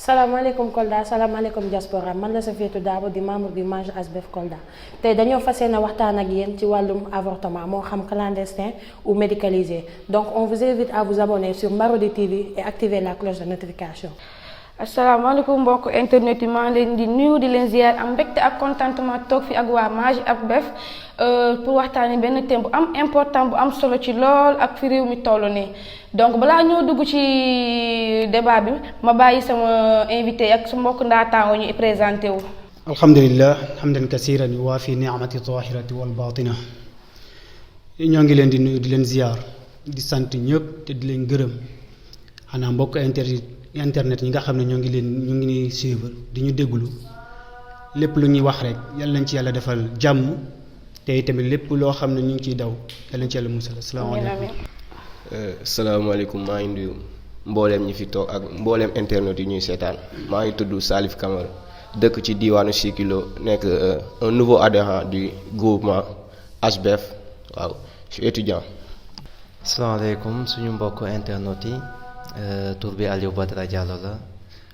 salaamaaleykum Kolda salaamaaleykum diaspora man la Safiatou Dabo di membre du MAJ ASBEF Kolda tey dañoo fas yéene waxtaan ak yéen ci wàllum avortement moo xam clandestin ou médicalisé donc on vous invite à vous abonner sur Marodi TV et activer la cloche de notification. asalaamaaleykum mbokk internet yi maa ngi leen di nuyu di leen ziar am mbégte ak contentement toog fi ak waa MAJ ASBEF pour waxtaanee benn thème bu am important bu am solo ci lool ak fi réew mi toll nii donc balaa ñoo dugg ci débat bi ma bàyyi sama invité ak su mbokk ndaataango ñu présenté wu. alhamdulillah hamdan kasiran yuwaafi ni'mati zahirati wal batina ñoo ngi leen di nuyu di leen ziar di sant ñëpp te di leen gërëm xanaa mbokk internet ñi nga xam ne ñu ngi ni suivre di ñu déglu lépp lu ñuy wax rek yàlla nañ ci yàlla defal jàmm te tamit lépp loo xam ne ñu ngi ciy daw yàlla nañ ci yàlla musal. salaamaaleykum maa ngi nuyu mbooleem ñi fi toog ak mbooleem internet yi ñuy seetaan maa ngi tudd Salif Camara dëkk ci diwaanu Sikilo nekk un nouveau adhérent du groupement ASBEF waaw je suis étudiant. asalaamaaleykum suñu mbokk internet yi tur bi Aliou Badara Diallo la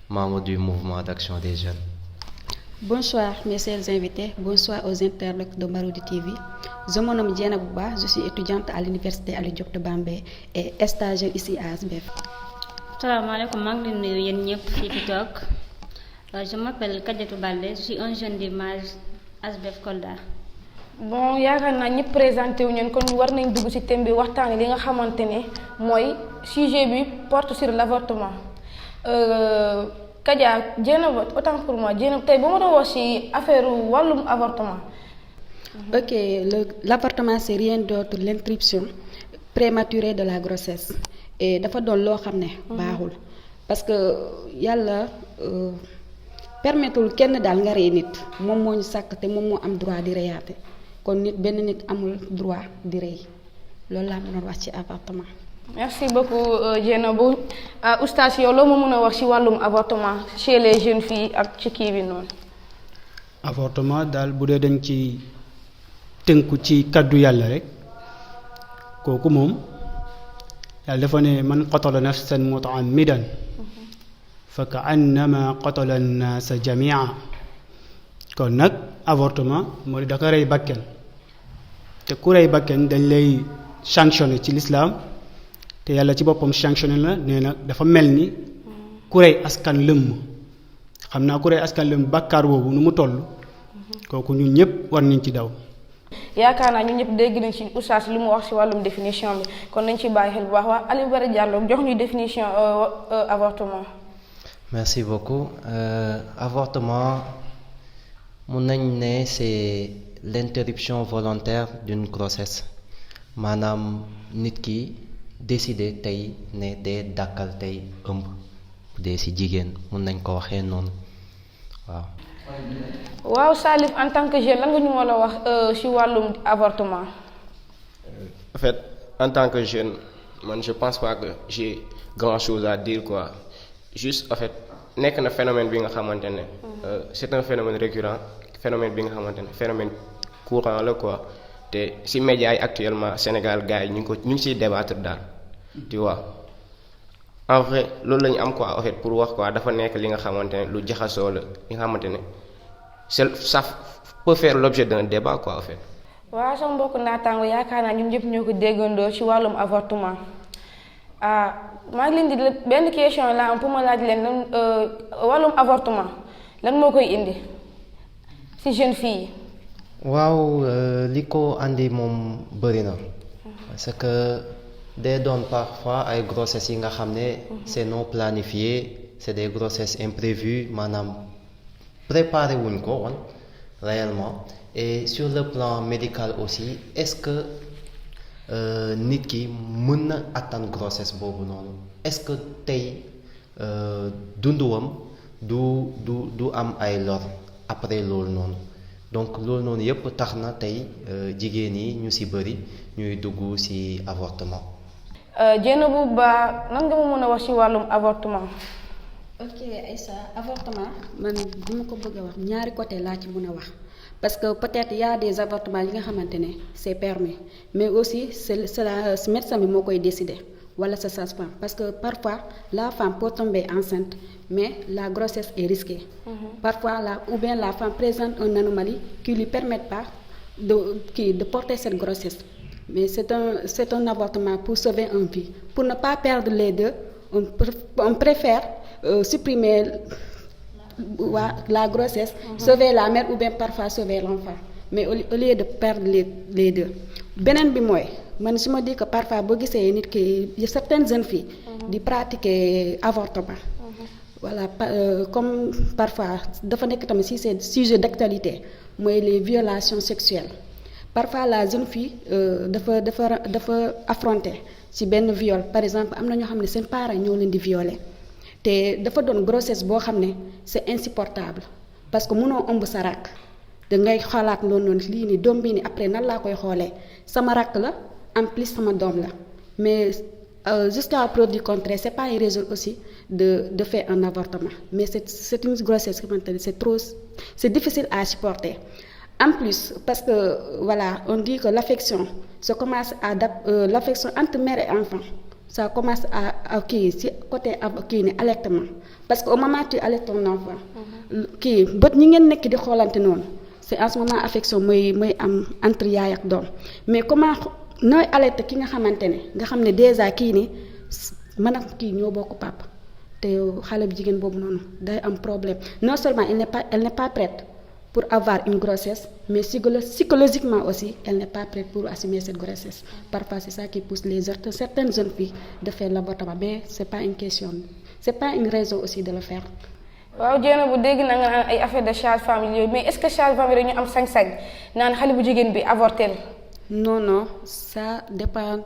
membre du mouvement d'action des jeunes. Bonsoir mes chers invités, bonsoir aux internautes de Marodi TV. Je me nomme Diana Bouba, je suis étudiante à l'université Alioune Diop de Bambey et stagiaire ici à ASBEF. salaamaaleykum maa ngi leen di nuyu yéen ñëpp fii fi toog je m'appelle Kadiatou Baldé je suis un jeune du MAJ ASBEF Kolda. bon yaakaar naa ñëpp présenté wu ñun kon war nañ dugg ci thème bi waxtaanee li nga xamante ne mooy sujet bi porte sur l'avortement. Kadia Dieynaba autant pour moi Dieynaba tey ba ma doon wax ci affaire wàllum avortement. Ok, l'avortement c'est rien d'autre l'interruption prématurée de la grossesse et dafa doon loo xam ne baaxul parce que yàlla permettul kenn daal nga rey nit moom moo ñu sàkk te moom moo am droit di reyaate kon benn nit amul droit di rey loolu laa mënoon wax ci avortement. merci beaucoup Dieynaba oustaz yow loo ma mën a wax ci wàllum avortement chez les jeunes filles ak ci kii bi noonu. avortement daal bu dee dañ ci tënku ci kaddu yàlla rek kooku moom yàlla dafa ne man qatala nafsan mutaammidan fa ka annama qatala annaasa jamia kon nag avortement moo di da ko rey bakken te ku rey bakken dañ lay sanctionné ci l'islam te yàlla ci boppam sanctionné la nee na dafa mel ni ku rey askan lëmm xam naa ku rey askan lëmm bàkkaar boobu nu mu toll kooku ñun ñëpp war nañ ci daw. yaakaar naa ñun ñëpp dégg nañ ci oustaz li mu wax ci wàllum définition bi kon nañ ci bàyyi xel bu baax waa Aliou Badara Diallo jox ñu définition avortement. merci beaucoup avortement mun nañ ne c'est l'interruption volontaire d'une grossesse maanaam nit ki décider tey ne dee dàkkal tey ëmb dee ci jigéen mun nañ ko waxee noonu waaw. waaw Salif en tant que jeune lan nga ñu mën a wax ci wàllum avortement. En fait en tant que jeune man je pense pas que j'ai grand chose à dire quoi juste en fait nekk na phénomène bi nga xamante ne c'est un phénomène récurrent phénomène bi nga xamante ne phénomène courant la quoi te ci médias yi actuellement Sénégal gars yi ñu ngi ciy débattre daal tu vois en vrai loolu la ñu am quoi en fait pour wax quoi dafa nekk li nga xamante ne lu jaxasoo la li nga xamante ne ça peut faire l'objet d'un débat quoi en fait. waaw sama mbokk naataango yaakaar naa ñun ñëpp ñoo ko déggandoo ci wàllum avortement maa ngi leen di benn question la am pour ma laaj leen lan wàllum avortement lan moo koy indi ci jeune fille yi. waaw li ko andi moom bëri na parce que day doon parfois ay grossesses yi nga xam ne c'est non planifié c'est des grossesses imprévues maanaam préparé wuñ ko woon réellement et sur le plan médical aussi est-ce que nit ki mën na attan grossesse boobu noonu est-ce que tey dunduwam du am ay lor après loolu noonu donc loolu noonu yépp tax na tey jigéen yi ñu ci bari ñuy dugg ci avortement. Dieynaba Ba nan nga ma mën a wax ci wàllum avortement. ok Aïssa avortement man bu ma ko bëgg a wax ñaari côté laa ci mën a wax parce que peut-être y a des avortements yi nga xamante ne c'est permis mais aussi c'est la médecin bi moo koy décider wala sa sage-femme parce que parfois la femme peut tomber enceinte mais la grossesse est risquée. Parfois ou bien la femme présente une anomalie qui lui permet pas de porter cette grossesse. Mais c'est un avortement pour sauver une vie. Pour ne pas perdre les deux, on préfère supprimer la grossesse, sauver la mère ou bien parfois sauver l'enfant. Mais au lieu de perdre les deux. Beneen bi mooy man su ma dis que parfois boo gisee nit ki certaines jeunes filles di pratiquer avortement. Voilà comme parfois dafa nekk tamit si c'est sujet d'actualité mooy les violations sexuelles. Parfois la jeune fille dafa affronter ci benn viol par exemple am na ñoo xam ne seen parents ñoo leen di violer te dafa doon grossesse boo xam ne c'est insupportable parce que mënoo ëmb sa rakk da ngay xalaat loolu noonu lii nii doom bii nii après nan laa koy xoolee sama rakk la en plus sama doom la mais jusqu'à preuve du contraire c'est pas une raison aussi de faire un avortement mais c'est une grossesse xamante ne c'est difficile à supporter. En plus, parce que voilà, on dit que l'affection l'affection entre mère et enfant, ça commence à côté allaitement. Parce qu'au moment où tu allaites ton enfant, c'est en ce moment affection entre yaay ak doom. Mais comment nooy allaiter ki nga xamante ne nga xam ne déjà kii ni man ak kii ñoo bokk papa te xale bu jigéen boobu noonu day am problème non seulement elle n'est pas prête pour avoir une grossesse, mais psychologiquement aussi, elle n'est pas prête pour assumer cette grossesse. Parfois, c'est ça qui pousse certaines jeunes filles de faire l'avortement, mais c'est pas une raison aussi de le faire. waaw jéena bu dégg na nga naan ay affaire de sage-femme yooyu mais est-ce que sage-femme yi dañu am sañ-sañ naan xale bu jigéen bi avorter? Non, ça dépend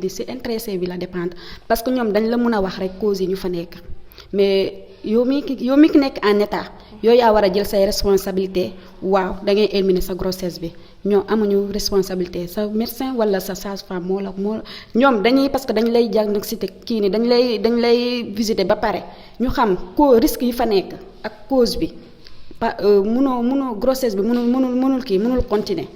c'est intéressé bi la dépendre parce que ñoom dañ la mën a wax rek cause yi ñu fa nekk mais yow mi ki nekk en état yow yaa war a jël say responsabilité waaw da ngay éliminer sa grossesse bi ñoom amuñu responsabilité sa médecin wala sa sage-femme moo ñoom dañuy parce que dañ lay diagnostiquer kii ni dañ lay visiter ba pare ñu xam risque yi fa nekk ak cause bi mënoo grossesse bi mënul continuer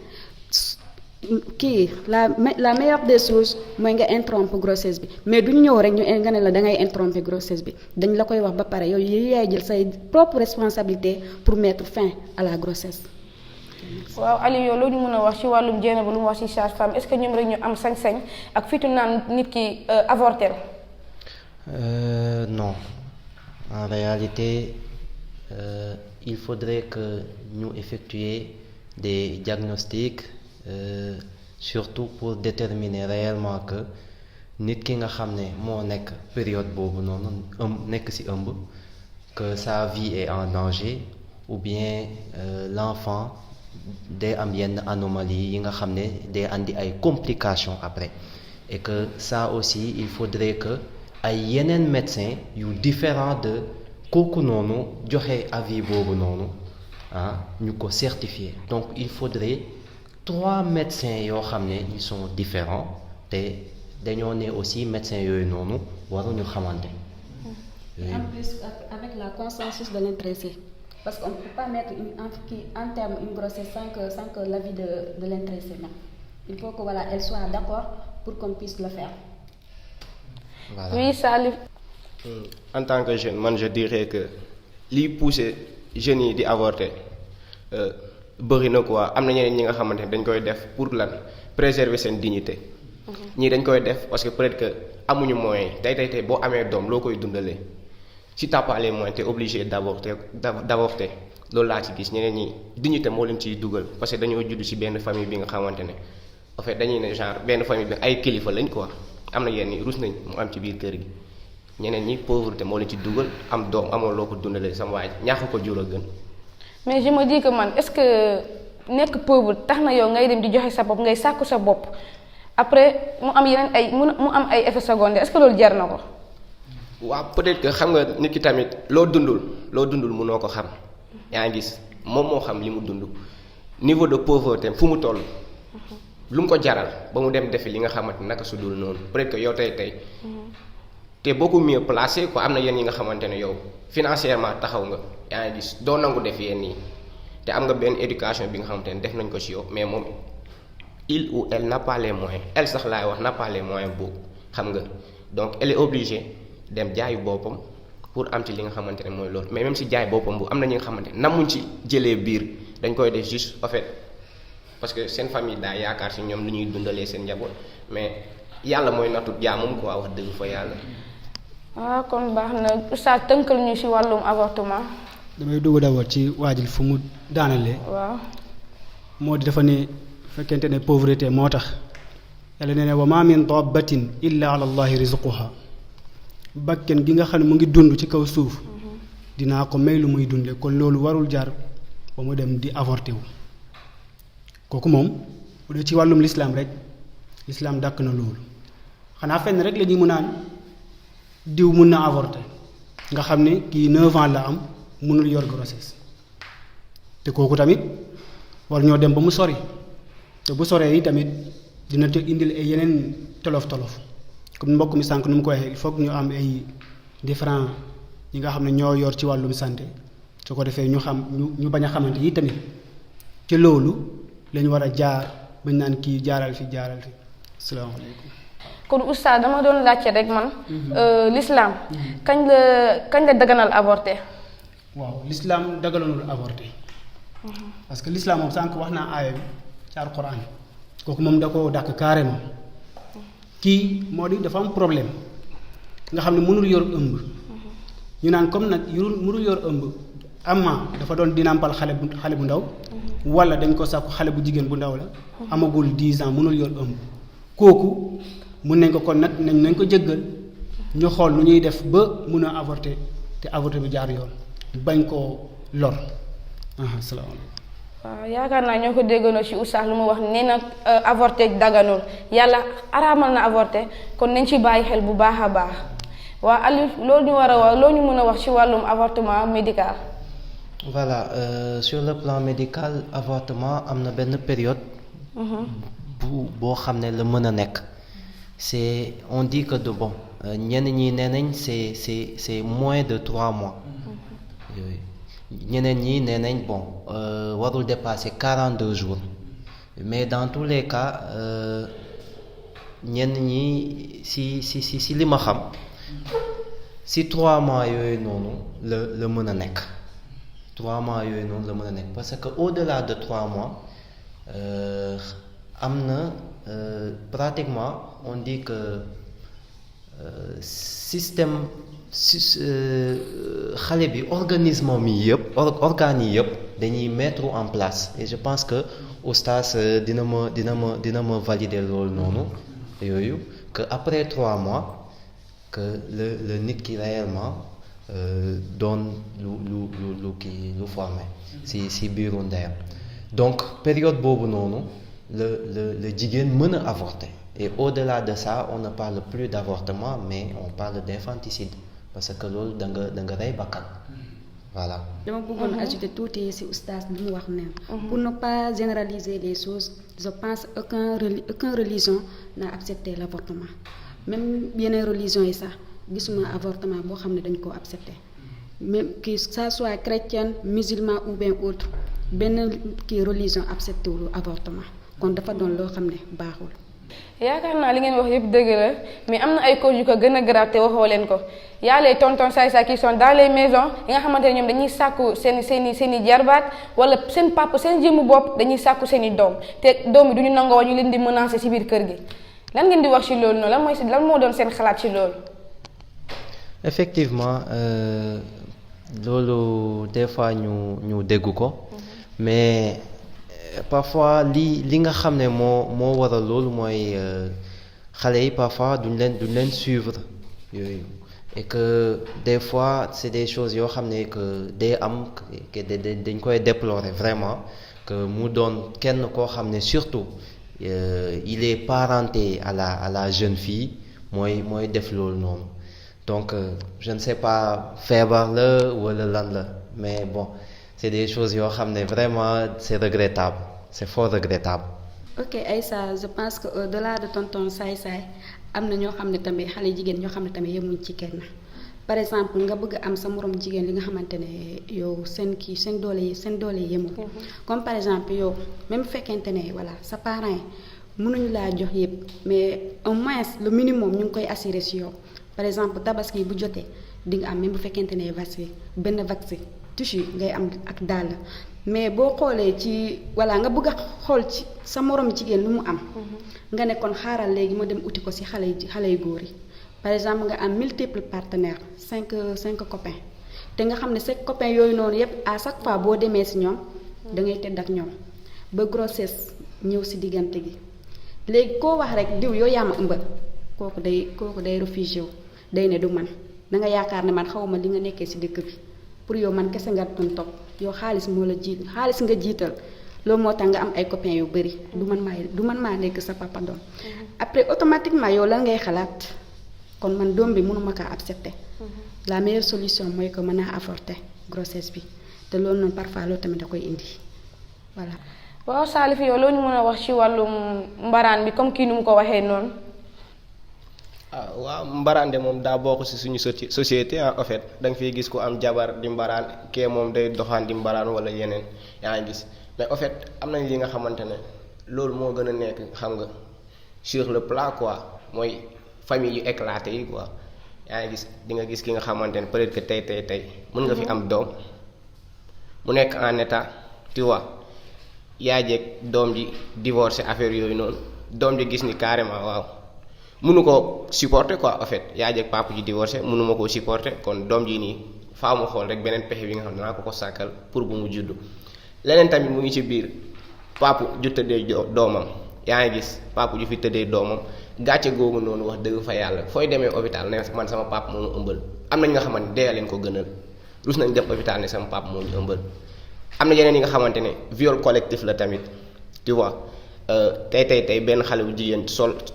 la meilleure des choses mooy nga interrompre grossesse bi mais duñ ñëw rek nga ne la da ngay interrompre grossesse bi dañ la koy wax ba pare yow yaay jël say propre responsabilité pour mettre fin à la grossesse. waaw Aliou yow loolu ñu mën a wax ci wàllum jéena ba lu mu wax ci sage-femme est-ce que ñoom rek ñu am sañ-sañ ak fitu naan nit ki avorter? Non, en réalité il faudrait que ñu effectuer des diagnostics. Surtout pour déterminer réellement que nit ki nga xam ne moo nekk période boobu noonu nekk ci ëmb que sa vie est en danger ou bien l'enfant day am yenn anomalie yi nga xam ne day andi ay complications après et que ça aussi il faudrait que ay yeneen médecins yu différent de kooku noonu joxe avis boobu noonu ñu ko certifier donc il faudrait 3 médecins yoo xam ne ils sont différents te dañoo ne aussi médecins yooyu noonu waruñu xamante. En plus avec la consensus de l'intéressé parce qu'on ne peut pas mettre en terme une grossesse sans que l'avis de l'intéressé même. Il faut que elle soit d'accord pour qu'on puisse le faire. Voilà. Oui, Salif. En tant que jeune man je dirais que liy pousser jeunes yi di avorter. Bëri na quoi am na ñeneen ñi nga xamante ne dañ koy def pour lan préserver seen dignité. ñii dañ koy def parce que peut-être que amuñu moyen tey boo amee doom loo koy dundalee si t'as pas les moyens t'es obligé d'avorter loolu laa ci gis ñeneen ñi dignité moo leen ciy dugal parce que dañoo judd ci benn famille bi nga xamante ne en fait dañuy ne genre benn famille bi ay kilifa lañ quoi am na yenn yi rus nañ mu am ci biir kër gi ñeneen ñi pauvreté moo leen ci dugal am doom amoo loo ko dundalee sama waay ñaax ko jur a gën. mais je me dis que man est-ce que nekk pauvre tax na yow ngay dem di joxe sa bopp ngay sàkku sa bopp après mu am yeneen mu am ay effets secondaires est-ce que loolu jar na ko. waaw peut-être que xam nga nit ki tamit loo dundul mënoo ko xam yaa ngi gis moom moo xam li mu dund niveau de pauvreté fu mu toll lu mu ko jaral ba mu dem defi li nga xamante naka su dul noonu peut-être que yow tey te beaucoup mieux placé quoi am na yenn yi nga xamante ne yow financièrement taxaw nga yaa ngi gis doo nangu def yenn yi te am nga benn éducation bi nga xamante ne def nañ ko ci yow mais moom il ou elle n'a pas les moyens elle sax laay wax n'a pas les moyens boobu xam nga donc elle est obligée dem jaayu boppam pour am ci li nga xamante ne mooy loolu mais même si jaay boppam bu am na ñi nga xamante ne namuñ ci jëlee biir dañ koy def juste en fait parce que seen famille daa yaakaar si ñoom lu ñuy dundalee seen njaboot mais yàlla mooy nattu jaamam quoi wax dëgg fa yàlla. waaw kon baax na oustaz tënkal ñu ci wàllum avortement. damay dugg d'abord ci waajil fu mu daanalee. waaw. moo di dafa ne fekkente ne pauvreté moo tax yàlla nee ne wa ma min dabbatin illa ala allahi rizquha bakken gi nga xam ne mu ngi dund ci kaw suuf dinaa ko may lu muy dunde kon loolu warul jar ba mu dem di avorté wu kooku moom bu dee ci wàllum lislaam rek lislaam dàkk na loolu xanaa fenn rek la ñuy mun naan diw mun na avorté nga xam ne kii 9 ans la am mënul yor grossesse te kooku tamit war ñoo dem ba mu sori te bu soree yi tamit dina te indil ay yeneen tolof-tolof comme mbokk mi sànq nu mu ko waxee il faut que ñu am ay différents ñi nga xam ne ñoo yor ci wàllum santé su ko defee ñu xam ñu bañ a xamante yi tamit ci loolu lañu war a jaar bañ naan kii jaaral fi asalaamaaleykum. kon oustaz dama doon laajte rek man. l'islam kañ la daganal avorté. waaw l'islam daganalul avorté. parce que l'islam moom sànq wax naa aaya bi ci alquran kooku moom da koo dàq carrément kii moo di dafa am problème nga xam ne mënul yor ëmb ñu naan comme nag mënul yor ëmb amma dafa doon dinampal xale bu ndaw wala dañ ko sàkku xale bu jigéen bu ndaw la amagul 10 ans mënul yor ëmb kooku mun nañ ko kon nag nañ ko jéggal ñu xool nu ñuy def ba mun a avorter te avorter bi jaar yoon bañ koo lor. Asalaamaaleykum. waaw yaakaar naa ñoo ko déggandoo ci oustaz lu mu wax nee na avorté daganul yàlla araamal na avorté kon nañ ci bàyyi xel bu baax a baax waa Aliou loolu ñu war a wax loolu ñu mën a wax ci wàllum avortement médical. voilà sur le plan médical avortement am na benn période. boo xam ne la mën a nekk c'est on dit que de bon ñenn ñi nee nañ c'est moins de 3 mois yooyu. ñeneen ñi nee nañ bon warul dépasser 42 jours mais dans tous les cas ñenn ñi si li ma xam si 3 mois yooyu noonu la mën a nekk 3 mois yooyu noonu la mën a nekk parce que au-delà de 3 mois am na pratiquement on dit que système. xale bi organisme mi yëpp organes yi yëpp dañuy mettre en place et je pense que oustaz dina ma valider loolu noonu yooyu que après 3 mois que le nit ki réellement doon lu formé si biiru ndeyam donc période boobu noonu le jigéen mën a avorter et au-delà de ça on ne parle plus d'avortement mais on parle d'infanticide parce que loolu da nga rey bakkan voilà. dama bëggoon ajouter tuuti ci oustaz li mu wax neen pour ne pas généraliser les choses je pense aucune religion n'a accepté l'avortement même yeneen religion yi sax gisuma avortement boo xam ne dañ koo accepté même que ça soit chrétienne musulman ou bien autre benn kii religion accepté wul avortement kon dafa doon loo xam ne baaxul. yaakaar naa li ngeen wax yëpp dëgg la mais am na ay causes yu ko gën a grave te waxoo leen ko y a les tontons saay-saay qui sont dans les maisons yi nga xamante ne ñoom dañuy sàkku seen i jarbaat wala seen papa seen jëmmu bopp dañuy sàkku seen i doom te doom yi du ñu nangoo ñu leen di menacer ci biir kër gi lan ngeen di wax ci loolu noonu lan moo doon seen xalaat ci loolu. effectivement loolu des fois ñu dégg ko mais. parfois li nga xam ne moo waral loolu mooy xale yi parfois duñ leen suivre yooyu et que des fois c'est des choses yoo xam ne que day am que dañ koy déplorer vraiment que mu doon kenn koo xam ne surtout il est parenté à la jeune fille mooy def loolu noonu donc je ne sais pas feebar la wala lan la mais bon c'est des choses yoo xam ne vraiment c'est regrettable c'est fort regrettable. ok Aïssa je pense que au-delà de tonton saay-saay am na ñoo xam ne tamit xale jigéen ñoo xam ne tamit yemuñ ci kenn par exemple nga bëgg am sa morom jigéen li nga xamante ne yow seen doole yi yemul comme par exemple yow même fekkente ne voilà sa parent yi mënuñu laa jox yépp mais au moins le minimum ñu ngi koy assurer ci yow par exemple tabaski bu jotee di nga am même bu fekkente ne vaccin benn vaccin tissu ngay am ak dàll mais boo xoolee ci voilà nga bëgg a xool ci sa morom jigéen lu mu am nga ne kon xaaral léegi ma dem uti ko ci xale yu góor yi par exemple nga am multiple partenaires cinq copains te nga xam ne sa copains yooyu noonu yépp à chaque fois boo demee ci ñoom da ngay tedd ak ñoom ba grossesse ñëw ci diggante gi léegi koo wax rek diw yow yaa ma ëmbal kooku day réfugié wu day ne du man da nga yaakaar ne man xawma li nga nekkee ci dëkk bi pour yow man kese nga doon topp yow xaalis moo la jiit xaalis nga jiital loolu moo tax nga am ay copains yu bari du man maa nekk sa papa doom après automatiquement yow lan ngay xalaat kon man doom bi mënuma kaa accepter la meilleure solution mooy que mën a avorter grossesse bi te loolu noonu parfois loolu tamit da koy indi voilà. waaw Salif yow loo ñu mën a wax ci wàllum mbaraan bi comme kii nu mu ko waxee noonu. waaw mbaraan de moom daa bokk ci suñu société en fait da nga fiy gis ku am jabar di mbaraan kee moom day doxaan di mbaraan wala yeneen yaa ngi gis mais en fait am nañ li nga xamante ne loolu moo gën a nekk xam nga sur le plat quoi mooy famille yu éclaté yi quoi yaa ngi gis di nga gis ki nga xamante ne peut-être que tey mën nga fi am doom mu nekk en état tu vois yaa jeeg doom ji divorcé affaire yooyu noonu doom ji gis ni carrément waaw mënu ko supporter quoi en fait yaa jeeg papa ji divorcé mënuma koo supporter kon doom ji nii faaw ma xool rek beneen pexe bi nga xam ne naa ko sàkkal pour bu mu juddu leneen tamit mu ngi ci biir papa ju tëddee doomam yaa ngi gis papa ju fi tëddee doomam gàcce googu noonu wax dëgg fa yàlla fooy demee hôpital ne man sama papa moo ma ëmbal am na ñi nga xamante ne dee leen ko gënal rus nañ def hôpital ne sama papa moo ñu ëmbal am na yeneen yi nga xamante ne viol collectif la tamit tu vois tey benn xale bu jigéen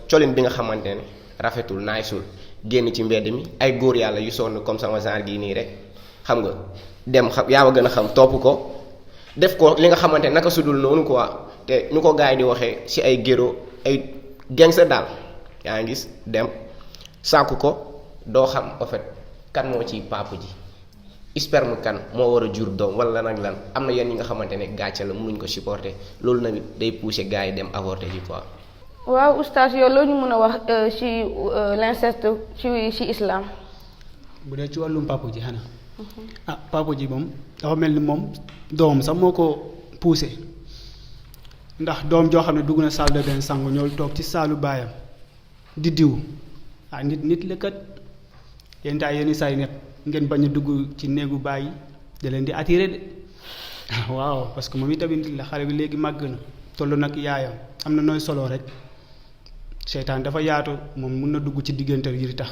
colin bi nga xamante ne rafetul naaysul génn ci mbedd mi ay góor yàlla yu sonn comme sama genre gii nii rek xam nga dem xam yaa ma gën a xam topp ko def ko li nga xamante ne naka sudul noonu quoi te ñu ko gars yi di waxee ci ay géro ay gangster daal yaa ngi gis dem sàkku ko doo xam en fait kan moo ci papa ji sperme kan moo war a jur doom wala nag lan am na yenn yi nga xamante ne gàcce la mënuñ ko supporter loolu nag day pousser gars yi dem avorter ji quoi. waaw oustaz yow loo ñu mën a wax ci l'inceste ci islam. bu dee ci wàllum papa ji xanaa. papa ji moom dafa mel ni moom doom sax moo ko poussé ndax doom joo xam ne dugg na salle de bain sangu ñëw toog ci saalu baayam di diw nit la kat yenn saa yi net ngeen bañ a dugg ci néegu bàyyi da leen di attiré de waaw parce que moom itamit la xale bi léegi màgg na toll nag yaayam am na nooy solo rek seytaan dafa yaatu moom mun na dugg ci diggante yi tax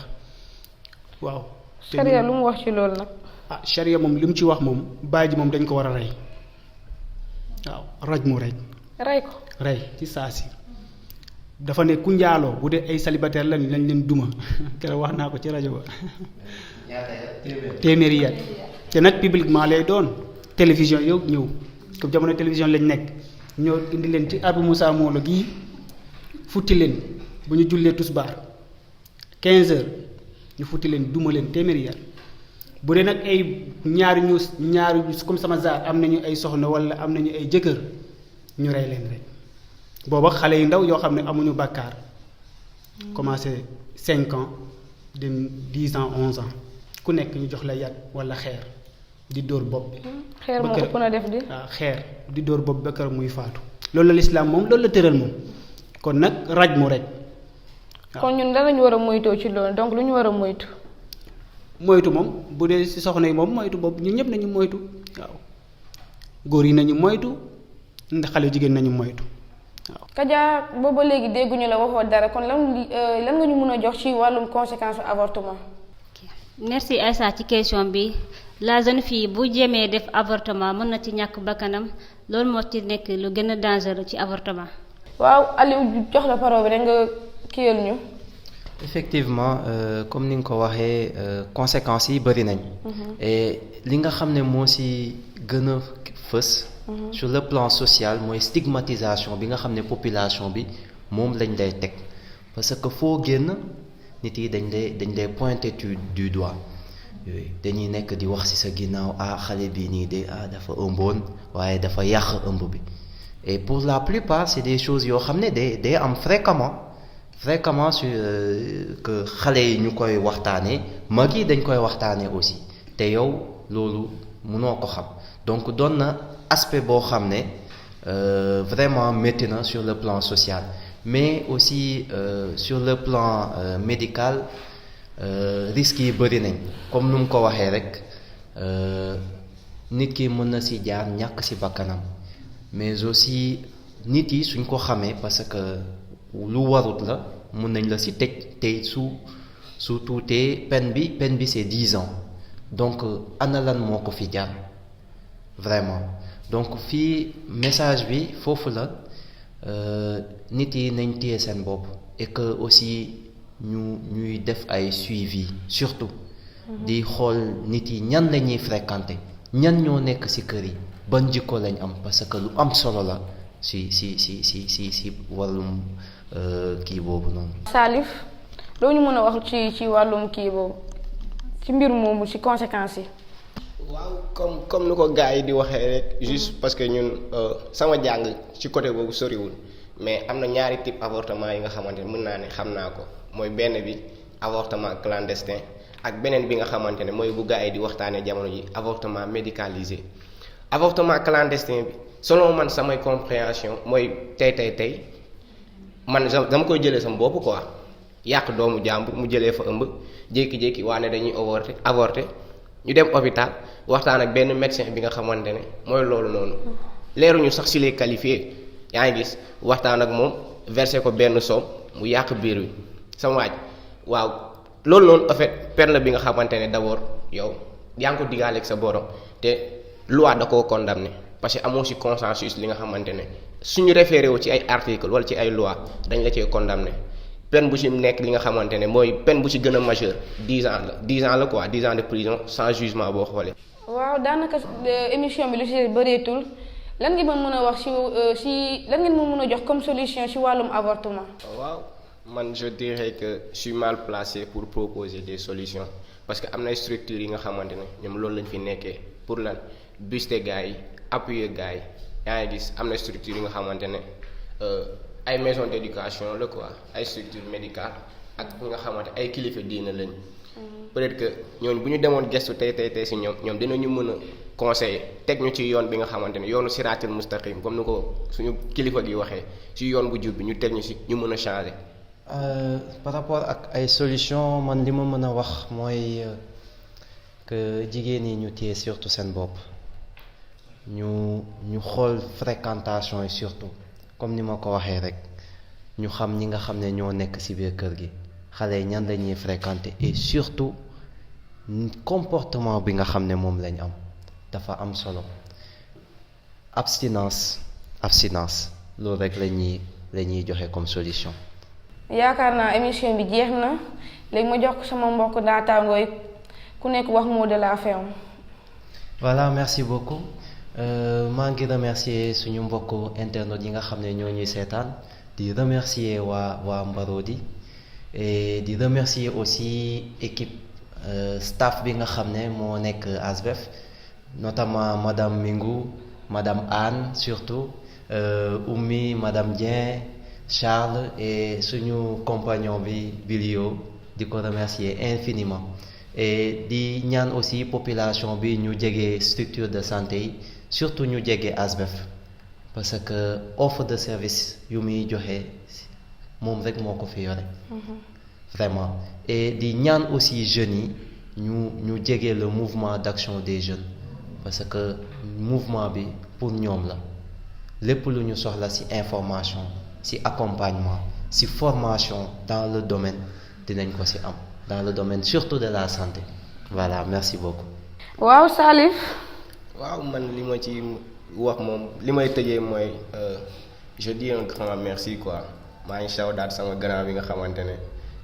waaw. sharia lu mu wax ci loolu nag. sharia moom li mu ci wax moom bàyyi ji moom dañ ko war a rey waaw raj mu rey. rey ko rey ci saa si dafa ne ku njaaloo bu dee ay célibataire lañ leen duma keroog wax naa ko ci rajo ba. téeméeri yat te nag publiquement lay doon télévision yow ñëw comme jamono télévision lañ nekk ñoo indi leen ci arbu Moussa Mawlo gii futti leen bu ñu jullee tusbaar 15 heures ñu futti leen duma leen téeméeri yat bu dee nag ay ñaari comme sama zaar am nañu ay soxna wala am nañu ay jëkkër ñu rey leen rek booba xale yu ndaw yoo xam ne amuñu bàkkaar commencé 5 ans dem 10 ans 11 ans ku nekk ñu jox la yat wala xeer di dóor bopp bi. xeer moo ëpp na def di. waaw xeer di dóor bopp ba kër muy faatu loolu la lislaam moom loolu la tëral moom kon nag raj mu rek. kon ñun lan lañu war a moytoo ci loolu donc lu ñu war a moytu. moytu moom bu dee ci soxna yi moom moytu boobu ñun ñëpp nañu moytu waaw góor yi nañu moytu ndax xale jigéen nañu moytu waaw. Kaja booba léegi dégguñu la waxoo dara kon lan nga ñu mën a jox ci wàllum conséquence avortement. merci Aïssa ci question bi la jeune fille bu jéemee def avortement mën na ci ñàkk bakkanam loolu moo ci nekk lu gën a dangereux ci avortement. waaw Aliou jox la parole bi rek nga kiyal ñu. effectivement comme ni nga ko waxee conséquences yi bëri nañ. et li nga xam ne moo ci gën a fës. sur le plan social mooy stigmatisation bi nga xam ne population bi moom lañ lay teg parce que foo génn nit yi dañ lay pointer du doigt yooyu dañuy nekk di wax ci sa ginnaaw xale bi nii de dafa ëmboon waaye dafa yàq ëmb bi et pour la plupart c'est des choses yoo xam ne day am fréquemment sur que xale yi ñu koy waxtaanee mag yi dañ koy waxtaanee aussi te yow loolu mënoo ko xam donc doon na aspect boo xam ne vraiment métti na sur le plan social mais aussi sur le plan médical risques yi bëri nañ comme nu mu ko waxee rek nit ki mën na ci jaar ñàkk ci bakkanam mais aussi nit yi suñ ko xamee parce que lu warut la mën nañ la ci tëj te su tuutee peine bi c'est 10 ans donc ana lan moo ko fi jaar vraiment donc fii message bi foofu la nit yi nañ téye seen bopp et que aussi ñuy def ay suivi surtout di xool nit yi ñan la ñuy fréquenter ñan ñoo nekk ci kër yi ban jikko lañ am parce que lu am solo la ci wàllum kii boobu noonu. Salif loo ñu mën a wax ci wàllum kii boobu ci mbir moomu ci conséquences yi. waaw comme ni ko gars yi di waxee rek juste parce que ñun sama jàng ci côté boobu soriwul mais am na ñaari type avortement yi nga xamante ne mën naa ne xam naa ko mooy benn bi avortement clandestin ak beneen bi nga xamante ne mooy bu gars yi di waxtaanee jamono ji avortement médicalisé. avortement clandestin bi selon man samay compréhension mooy tey man dama koy jëlee sama bopp quoi yàq doomu jàmbur mu jëlee fa ëmb jékki-jékki waa ne dañuy avorter ñu dem hôpital waxtaan ak benn médecin bi nga xamante ne mooy loolu noonu leeruñu sax si les qualifiés yaa ngi gis waxtaan ak moom versé ko benn somme mu yàq biir bi sama waaj waaw loolu noonu en fait peine la bi nga xamante ne d'abord yow yaa ngi ko digaaleeg sa borom te loi da koo condamné parce que amoo ci consensus li nga xamante ne suñu référé wu ci ay article wala ci ay loi dañ la cee condamné peine bu ci nekk li nga xamante ne mooy peine bu ci gën a majeur 10 ans la quoi 10 ans de prison sans jugement boo xoolee. waaw daanaka émission bi lu ci bëreetul lan ngeen mën a wax ci lan ngeen mën a jox comme solution ci wàllum avortement. waaw man je dirais que je suis mal placé pour proposer des solutions parce que am na structures yi nga xamante ne ñoom loolu lañ fi nekkee pour lan buster gars yi appuyer gars yi yaa ngi gis am na structures yi nga xamante ne ay maison d'éducation la quoi ay structures médicales ak ñi nga xamante ay kilifa diina lañ. peut-être que ñooñu bu ñu demoon gestu tey ci ñoom dinañu mën a conseiller teg ñu ci yoon bi nga xamante ne yoonu siraatil mustaqim comme ni ko suñu kilifa gi waxee ci yoon bu jub bi ñu teg ñu ci ñu mën a changer. par rapport ak ay solution man li ma mën a wax mooy que jigéen ñi ñu téye surtout seen bopp ñu xool fréquentation yi surtout comme ni ma ko waxee rek ñu xam ñi nga xam ne ñoo nekk ci biir kër gi xale yi ñan lañuy fréquenter et surtout comportement bi nga xam ne moom lañ am dafa am solo abstinence loolu rek la ñuy joxe comme solution. yaakaar naa émission bi jeex na léegi ma jox ko sama mbokk naataangoo yi ku nekk wax mot de la fin. voilà merci beaucoup maa ngi remercier suñu mbokk internautes yi nga xam ne ñoo ñuy seetaan di remercier waa Mbarodi et di remercier aussi équipe staff bi nga xam ne moo nekk ASBEF notamment madame Mingou madame Anne surtout Oumi madame Dieng Charles et suñu compagnon bi Bilio di ko remercier infiniment et di ñaan aussi population bi ñu jege structure de santé yi surtout ñu jege ASBEF parce que offre de service yu muy joxe moom rek moo ko fi yore vraiment et di ñaan aussi jeunes yi ñu jege le mouvement d'action des jeunes parce que mouvement bi pour ñoom la lépp lu ñu soxla ci information ci accompagnement ci formation dans le domaine dinañ ko ci am dans le domaine surtout de la santé voilà merci beaucoup. waaw Salif. waaw man li ma ci wax moom li may tëjee mooy je dis un grand merci quoi maa ngi sawdaat sama grand bi nga xamante ne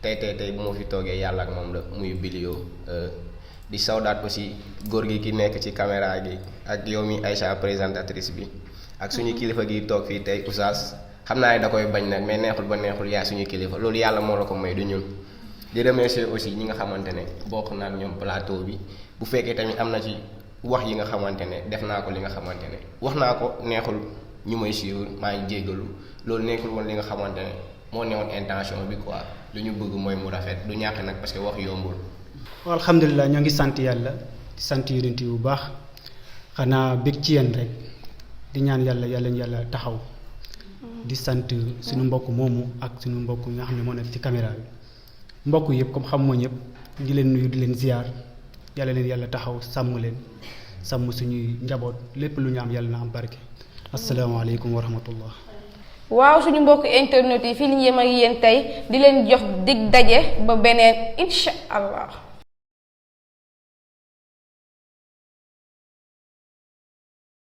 tey bu ma fi toogee yàlla ak moom la muy Bilio di sawdaat aussi góor gi ki nekk ci caméra gi ak yow mi Aïcha présentatrice bi ak suñu kilifa gi toog fii tey Oustaz xam naa ne da koy bañ nag mais neexul ba neexul yaa suñu kilifa loolu yàlla moo la ko may du ñun di remercier aussi ñi nga xamante ne bokk naa ak ñoom plateau bi bu fekkee tamit am na ci wax yi nga xamante ne def naa ko li nga xamante ne wax naa ko neexul ñu may suivre maa ngi jéggalu loolu nekkul woon li nga xamante ne moo newoon intention bi quoi lu ñu bëgg mooy mu rafet du ñàkk nag parce que wax yombul. waaw alhamdulilah ñoo ngi sant yàlla di sant yonent yi bu baax xanaa bég ci yéen rek di ñaan yàlla yàlla taxaw di sant suñu mbokk moomu ak suñu mbokk nga xam ne moo nekk ci caméra bi mbokk yëpp comme xam moo ñëpp di leen nuyu di leen ziar yàlla leen yàlla taxaw sàmm leen sàmm suñuy njaboot lépp lu ñu am yàlla na am barke asalaamaaleykum wa rahmatullah. waaw suñu mbokk internet yi fii li ñu yem ak yéen tey di leen jox dig daje ba beneen incha allah.